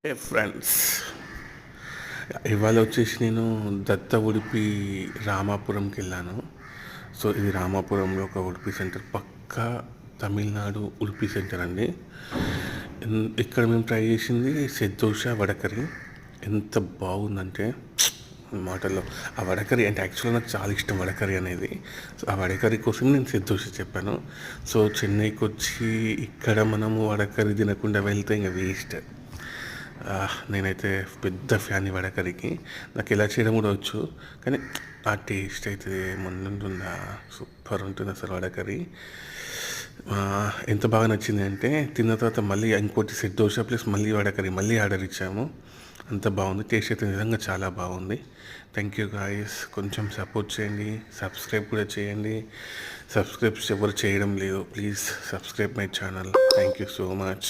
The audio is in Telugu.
ఏ ఫ్రెండ్స్, ఇవాళ వచ్చేసి నేను దత్త ఉడిపి రామాపురంకి వెళ్ళాను. సో ఇది రామాపురంలో ఒక ఉడిపి సెంటర్, పక్కా తమిళనాడు ఉడిపి సెంటర్ అండి. ఇక్కడ మేము ట్రై చేసింది సెట్ దోశ వడకరి. ఎంత బాగుందంటే మాటల్లో, ఆ వడకరి అంటే యాక్చువల్గా నాకు చాలా ఇష్టం వడకరి అనేది. సో ఆ వడకరి కోసం నేను సెట్ దోశ చెప్పాను. సో చెన్నైకి వచ్చి ఇక్కడ మనము వడకరి తినకుండా వెళ్తే ఇంకా వేస్ట్. నేనైతే పెద్ద ఫ్యాన్ వడకరికి. నాకు ఎలా చేయడం కూడా వచ్చు, కానీ ఆ టేస్ట్ అయితే ముందుంటుందా, సూపర్ ఉంటుంది అసలు వడకరి. ఎంత బాగా నచ్చింది అంటే తిన్న తర్వాత మళ్ళీ ఇంకోటి సెట్ దోశ ప్లస్ మళ్ళీ వడకరి మళ్ళీ ఆర్డర్ ఇచ్చాము. అంత బాగుంది, టేస్ట్ అయితే నిజంగా చాలా బాగుంది. థ్యాంక్ యూ గాయస్, కొంచెం సపోర్ట్ చేయండి, సబ్స్క్రైబ్ కూడా చేయండి. సబ్స్క్రైబ్ ఎవరు చేయడం లేదు, please subscribe my channel. Thank you so much.